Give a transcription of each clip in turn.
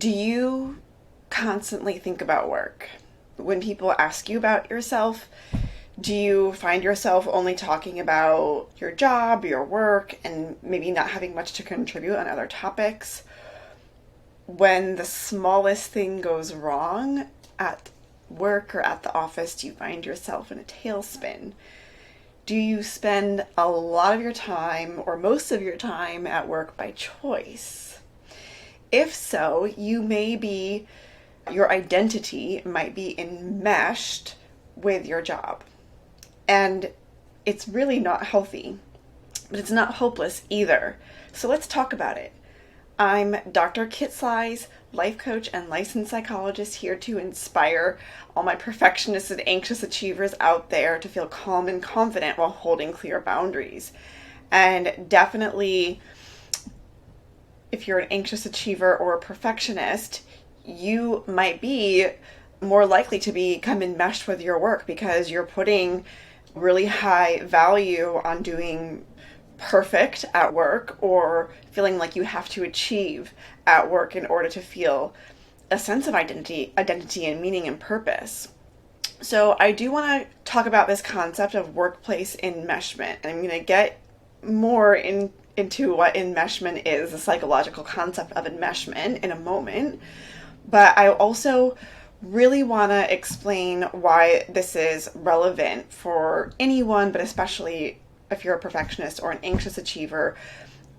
Do you constantly think about work? When people ask you about yourself, do you find yourself only talking about your job, your work, and maybe not having much to contribute on other topics? When the smallest thing goes wrong at work or at the office, do you find yourself in a tailspin? Do you spend a lot of your time or most of your time at work by choice? If so, your identity might be enmeshed with your job. And it's really not healthy, but it's not hopeless either. So let's talk about it. I'm Dr. Kit Slice, life coach and licensed psychologist, here to inspire all my perfectionists and anxious achievers out there to feel calm and confident while holding clear boundaries. And definitely, if you're an anxious achiever or a perfectionist, you might be more likely to become enmeshed with your work because you're putting really high value on doing perfect at work or feeling like you have to achieve at work in order to feel a sense of identity and meaning and purpose. So I do want to talk about this concept of workplace enmeshment. And I'm going to get more into what enmeshment is, the psychological concept of enmeshment, in a moment. But I also really want to explain why this is relevant for anyone, but especially if you're a perfectionist or an anxious achiever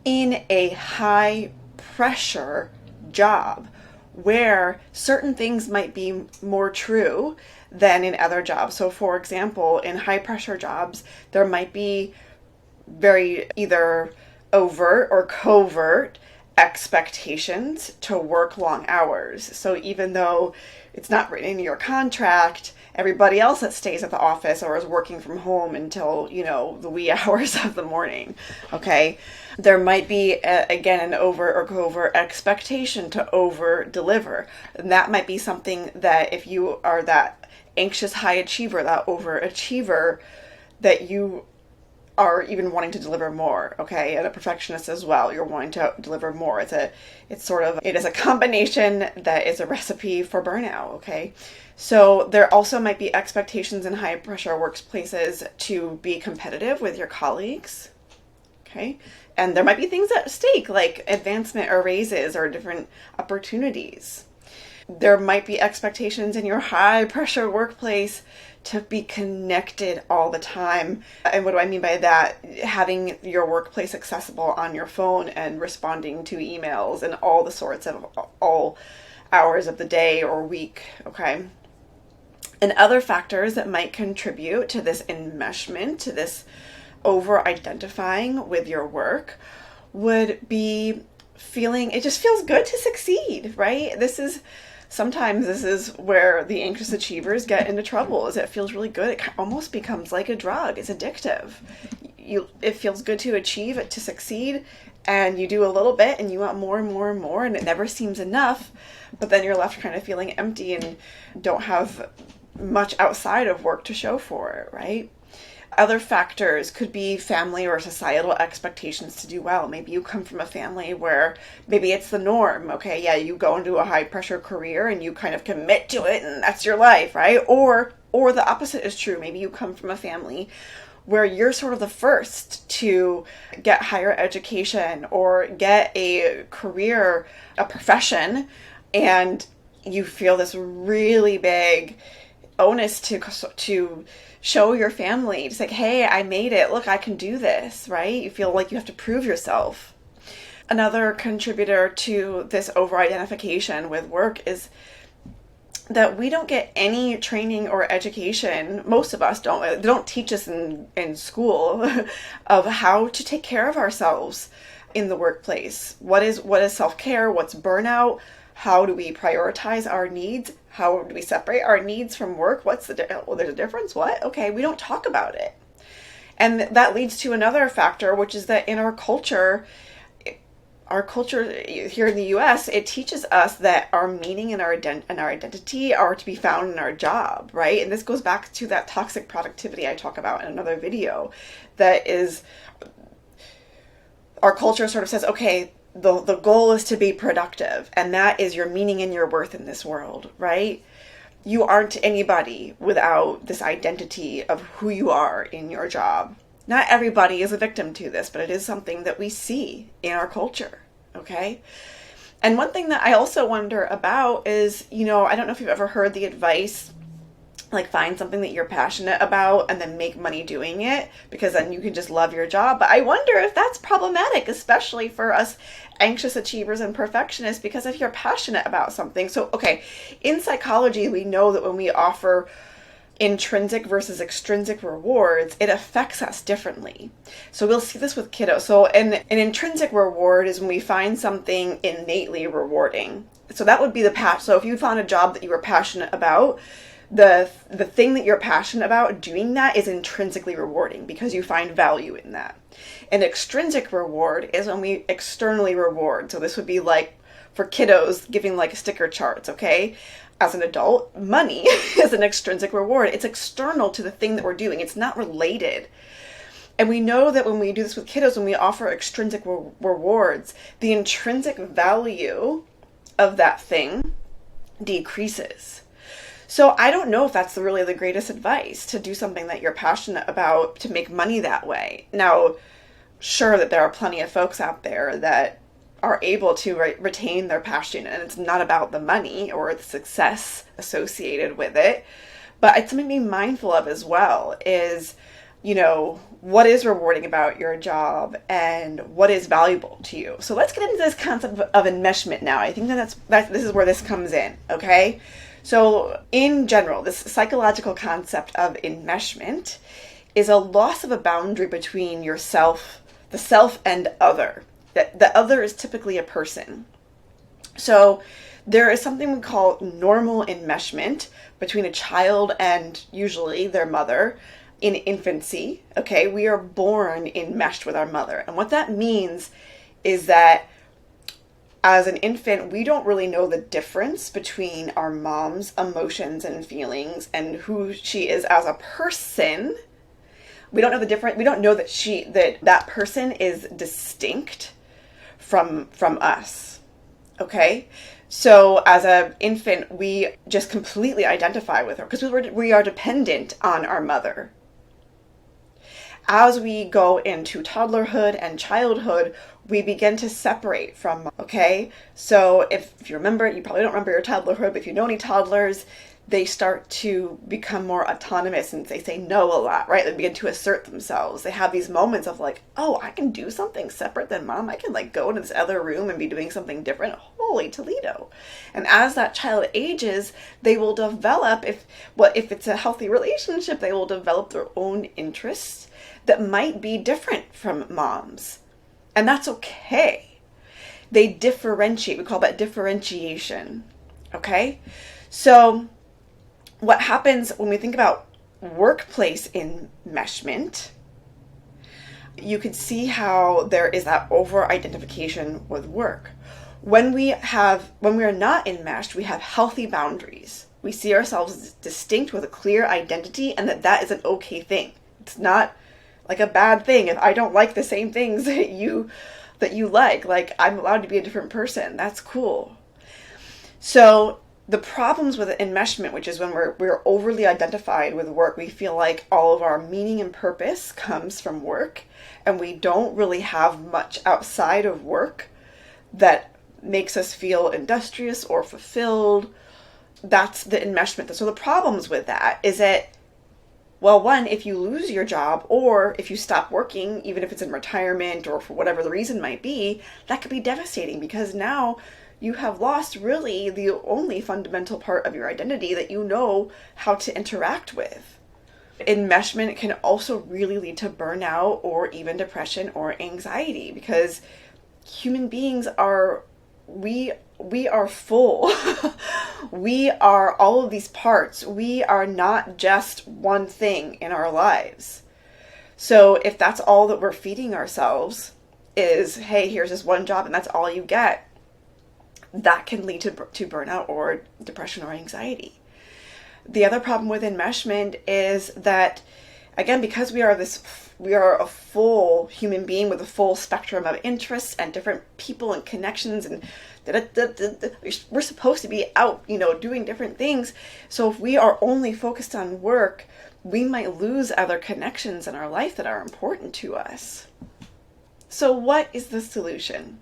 in a high pressure job where certain things might be more true than in other jobs. So for example, in high pressure jobs, there might be very either overt or covert expectations to work long hours. So even though it's not written in your contract, everybody else that stays at the office or is working from home until, the wee hours of the morning, okay? There might be, again, an overt or covert expectation to over-deliver. And that might be something that if you are that anxious high achiever, that overachiever, that you are even wanting to deliver more, okay? And a perfectionist as well, you're wanting to deliver more. It is a combination that is a recipe for burnout, okay? So there also might be expectations in high pressure workplaces to be competitive with your colleagues, okay? And there might be things at stake like advancement or raises or different opportunities. There might be expectations in your high pressure workplace to be connected all the time. And what do I mean by that? Having your workplace accessible on your phone and responding to emails and all the sorts of all hours of the day or week, okay? And other factors that might contribute to this enmeshment, to this over-identifying with your work, would be feeling, it just feels good to succeed, right? Sometimes this is where the anxious achievers get into trouble, is it feels really good. It almost becomes like a drug. It's addictive. It feels good to achieve, to succeed, and you do a little bit and you want more and more and more, and it never seems enough. But then you're left kind of feeling empty and don't have much outside of work to show for it, right? Other factors could be family or societal expectations to do well. Maybe you come from a family where maybe it's the norm, okay? Yeah, you go into a high pressure career and you kind of commit to it and that's your life, right? Or the opposite is true. Maybe you come from a family where you're sort of the first to get higher education or get a career, a profession, and you feel this really big onus to show your family, just like, hey, I made it. Look, I can do this, right? You feel like you have to prove yourself. Another contributor to this over-identification with work is that we don't get any training or education. Most of us don't. They don't teach us in school of how to take care of ourselves in the workplace. What is self-care? What's burnout? How do we prioritize our needs? How do we separate our needs from work? There's a difference? What? Okay, we don't talk about it. And that leads to another factor, which is that in our culture here in the US, it teaches us that our meaning and our identity are to be found in our job, right? And this goes back to that toxic productivity I talk about in another video. That is, our culture sort of says, okay, the goal is to be productive, and that is your meaning and your worth in this world, right? You aren't anybody without this identity of who you are in your job. Not everybody is a victim to this, but it is something that we see in our culture, okay? And one thing that I also wonder about is, I don't know if you've ever heard the advice, like find something that you're passionate about and then make money doing it, because then you can just love your job. But I wonder if that's problematic, especially for us anxious achievers and perfectionists, because if you're passionate about something. So, okay, in psychology, we know that when we offer intrinsic versus extrinsic rewards, it affects us differently. So we'll see this with kiddos. So an intrinsic reward is when we find something innately rewarding. So that would be the passion. So if you found a job that you were passionate about, the thing that you're passionate about, doing that is intrinsically rewarding because you find value in that. An extrinsic reward is when we externally reward. So this would be like for kiddos giving like sticker charts, okay? As an adult, money is an extrinsic reward. It's external to the thing that we're doing. It's not related. And we know that when we do this with kiddos, when we offer extrinsic rewards, the intrinsic value of that thing decreases. So I don't know if that's really the greatest advice, to do something that you're passionate about to make money that way. Now, sure that there are plenty of folks out there that are able to retain their passion, and it's not about the money or the success associated with it. But it's something to be mindful of as well is, what is rewarding about your job and what is valuable to you. So let's get into this concept of enmeshment now. I think this is where this comes in, okay? So in general, this psychological concept of enmeshment is a loss of a boundary between yourself, the self, and other. The other is typically a person. So there is something we call normal enmeshment between a child and usually their mother in infancy. Okay, we are born enmeshed with our mother. And what that means is that as an infant, we don't really know the difference between our mom's emotions and feelings and who she is as a person. We don't know the difference. We don't know that that person is distinct from us. Okay? So as an infant, we just completely identify with her because we are dependent on our mother. As we go into toddlerhood and childhood, we begin to separate from, okay? So if you remember, you probably don't remember your toddlerhood, but if you know any toddlers, they start to become more autonomous and they say no a lot, right? They begin to assert themselves. They have these moments of like, oh, I can do something separate than mom. I can like go into this other room and be doing something different. Holy Toledo. And as that child ages, they will develop, if it's a healthy relationship, they will develop their own interests that might be different from mom's. And that's okay. They differentiate. We call that differentiation. Okay? So what happens when we think about workplace enmeshment, you could see how there is that over-identification with work. When we are not enmeshed, we have healthy boundaries. We see ourselves as distinct with a clear identity, and that is an okay thing. It's not like a bad thing if I don't like the same things that you like I'm allowed to be a different person. That's cool. So the problems with enmeshment, which is when we're overly identified with work, we feel like all of our meaning and purpose comes from work, and we don't really have much outside of work that makes us feel industrious or fulfilled. That's the enmeshment. So the problems with that is that, well, one, if you lose your job or if you stop working, even if it's in retirement or for whatever the reason might be, that could be devastating because now you have lost really the only fundamental part of your identity that you know how to interact with. Enmeshment can also really lead to burnout or even depression or anxiety because human beings we are full. We are all of these parts. We are not just one thing in our lives. So if that's all that we're feeding ourselves is, hey, here's this one job and that's all you get, that can lead to burnout or depression or anxiety. The other problem with enmeshment is that, again, because we are We are a full human being with a full spectrum of interests and different people and connections, and we're supposed to be out, doing different things. So if we are only focused on work, we might lose other connections in our life that are important to us. So what is the solution?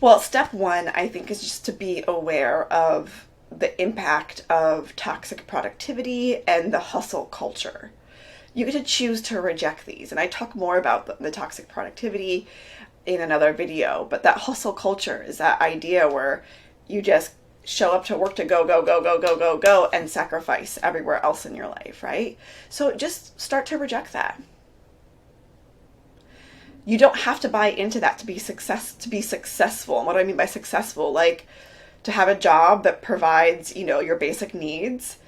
Well, step one, I think, is just to be aware of the impact of toxic productivity and the hustle culture. You get to choose to reject these. And I talk more about the toxic productivity in another video, but that hustle culture is that idea where you just show up to work to go, go, go, go, go, go, go, and sacrifice everywhere else in your life, right? So just start to reject that. You don't have to buy into that to be successful. And what do I mean by successful? Like to have a job that provides, your basic needs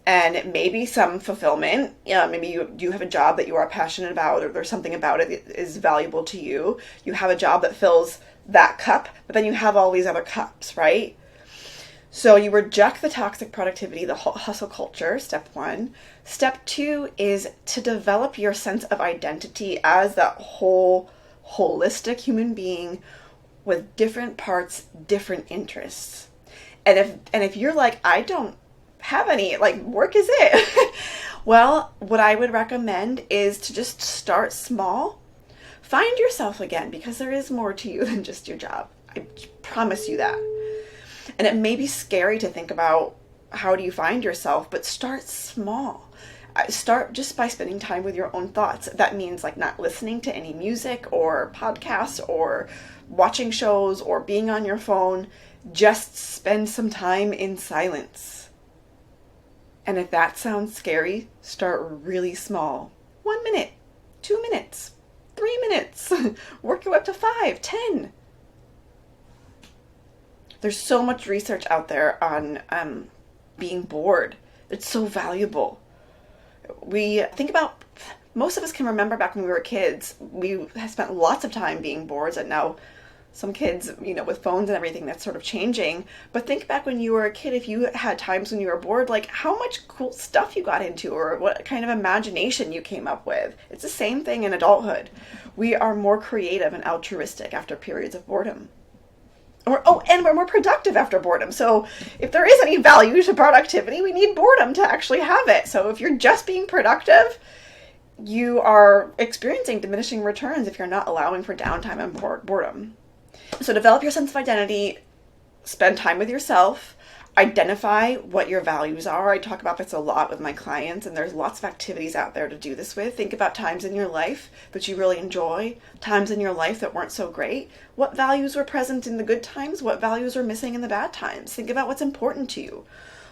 and maybe some fulfillment. Maybe you have a job that you are passionate about, or there's something about it that is valuable to you. You have a job that fills that cup, but then you have all these other cups, right? So you reject the toxic productivity, the hustle culture, step one. Step two is to develop your sense of identity as that whole holistic human being with different parts, different interests. And if you're like, I don't have any, like, work is it? Well, what I would recommend is to just start small. Find yourself again, because there is more to you than just your job. I promise you that. And it may be scary to think about how do you find yourself, but start small. Start just by spending time with your own thoughts. That means like not listening to any music or podcasts or watching shows or being on your phone. Just spend some time in silence. And if that sounds scary, start really small. 1 minute, 2 minutes, 3 minutes. Work your way up to 5, 10. There's so much research out there on being bored. It's so valuable. We think about, most of us can remember back when we were kids, we have spent lots of time being bored, and now some kids, with phones and everything, that's sort of changing. But think back when you were a kid, if you had times when you were bored, like how much cool stuff you got into or what kind of imagination you came up with. It's the same thing in adulthood. We are more creative and altruistic after periods of boredom. And we're more productive after boredom. So if there is any value to productivity, we need boredom to actually have it. So if you're just being productive, you are experiencing diminishing returns if you're not allowing for downtime and boredom. So develop your sense of identity, spend time with yourself, identify what your values are. I talk about this a lot with my clients, and there's lots of activities out there to do this with. Think about times in your life that you really enjoy, times in your life that weren't so great. What values were present in the good times? What values are missing in the bad times? Think about what's important to you.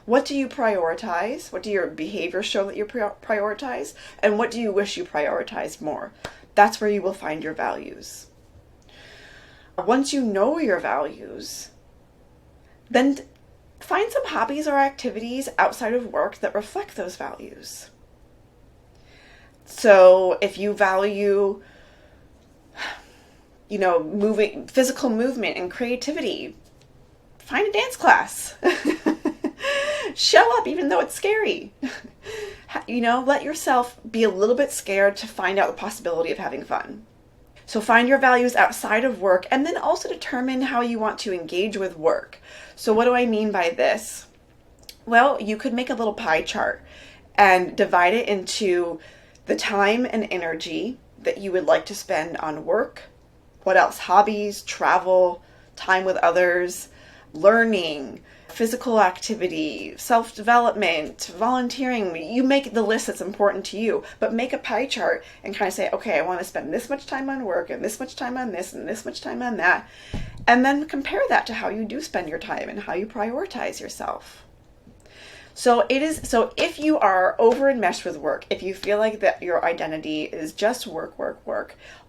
What do you prioritize? What do your behaviors show that you prioritize? And what do you wish you prioritized more? That's where you will find your values. Once you know your values, then find some hobbies or activities outside of work that reflect those values. So if you value, physical movement and creativity, find a dance class. Show up even though it's scary. Let yourself be a little bit scared to find out the possibility of having fun. So find your values outside of work, and then also determine how you want to engage with work. So what do I mean by this? Well, you could make a little pie chart and divide it into the time and energy that you would like to spend on work. What else? Hobbies, travel, time with others, learning, physical activity, self-development, volunteering. You make the list that's important to you, but make a pie chart and kind of say, okay, I want to spend this much time on work and this much time on this and this much time on that. And then compare that to how you do spend your time and how you prioritize yourself. So if you are over enmeshed with work, if you feel like that your identity is just work,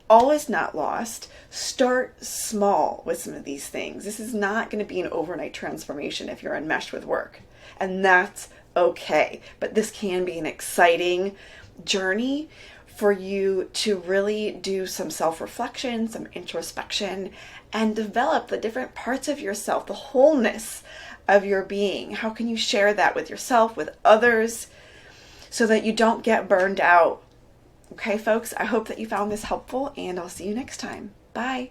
all is not lost. Start small with some of these things. This is not going to be an overnight transformation if you're enmeshed with work. And that's okay. But this can be an exciting journey for you to really do some self-reflection, some introspection, and develop the different parts of yourself, the wholeness of your being. How can you share that with yourself, with others, so that you don't get burned out Okay, folks, I hope that you found this helpful, and I'll see you next time. Bye.